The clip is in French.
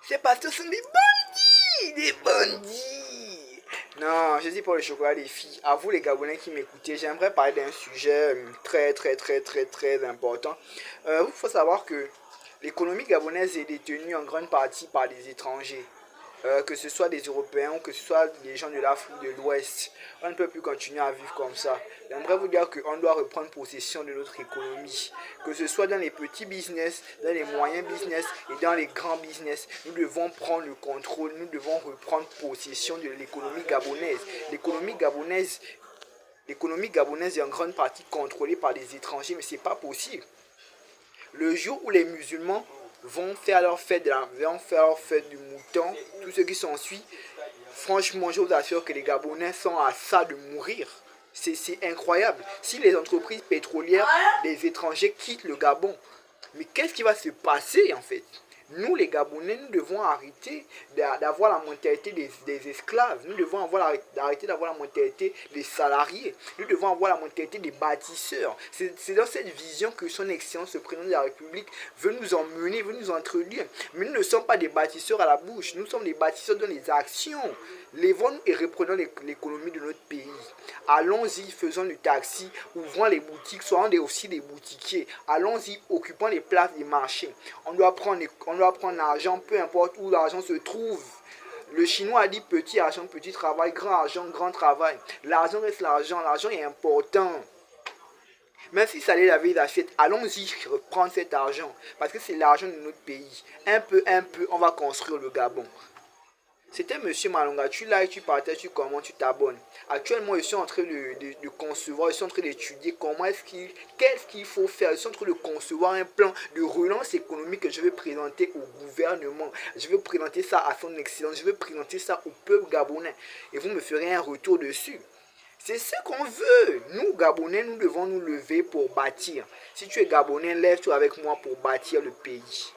C'est parce que ce sont des bandits, des bandits. Non, je dis pas le chocolat des filles. À vous les Gabonais qui m'écoutez, j'aimerais parler d'un sujet très important. Il faut savoir que l'économie gabonaise est détenue en grande partie par des étrangers. Que ce soit des Européens ou que ce soit des gens de l'Afrique de l'Ouest. On ne peut plus continuer à vivre comme ça. J'aimerais vous dire qu'on doit reprendre possession de notre économie. Que ce soit dans les petits business, dans les moyens business et dans les grands business. Nous devons prendre le contrôle, nous devons reprendre possession de l'économie gabonaise. L'économie gabonaise est en grande partie contrôlée par des étrangers, mais ce n'est pas possible. Le jour où les musulmans vont faire leur fête, du mouton, tout ce qui s'ensuit, franchement, je vous assure que les Gabonais sont à ça de mourir. C'est incroyable. Si les entreprises pétrolières des étrangers quittent le Gabon, mais qu'est-ce qui va se passer en fait? Nous, les Gabonais, nous devons arrêter d'avoir la mentalité des esclaves. Nous devons arrêter d'avoir la mentalité des salariés. Nous devons avoir la mentalité des bâtisseurs. C'est dans cette vision que son Excellence, le président de la République, veut nous emmener, veut nous introduire. Mais nous ne sommes pas des bâtisseurs à la bouche. Nous sommes des bâtisseurs dans les actions. Lèvons-nous et reprenons l'économie de notre pays. Allons-y, faisons le taxi, ouvrons les boutiques, soyons aussi des boutiquiers. Allons-y, occupons les places des marchés. On doit prendre l'argent, peu importe où l'argent se trouve. Le chinois a dit petit argent, petit travail, grand argent, grand travail. L'argent reste l'argent, l'argent est important. Même si ça allait laver les assiettes, allons-y reprendre cet argent. Parce que c'est l'argent de notre pays. Un peu, on va construire le Gabon. C'était Monsieur Malonga, tu likes, tu partages, tu commentes, tu t'abonnes. Actuellement, je suis en train de concevoir, je suis en train d'étudier qu'est-ce qu'il faut faire. Je suis en train de concevoir un plan de relance économique que je vais présenter au gouvernement. Je vais présenter ça à son excellence, je vais présenter ça au peuple gabonais. Et vous me ferez un retour dessus. C'est ce qu'on veut. Nous, Gabonais, nous devons nous lever pour bâtir. Si tu es Gabonais, lève-toi avec moi pour bâtir le pays.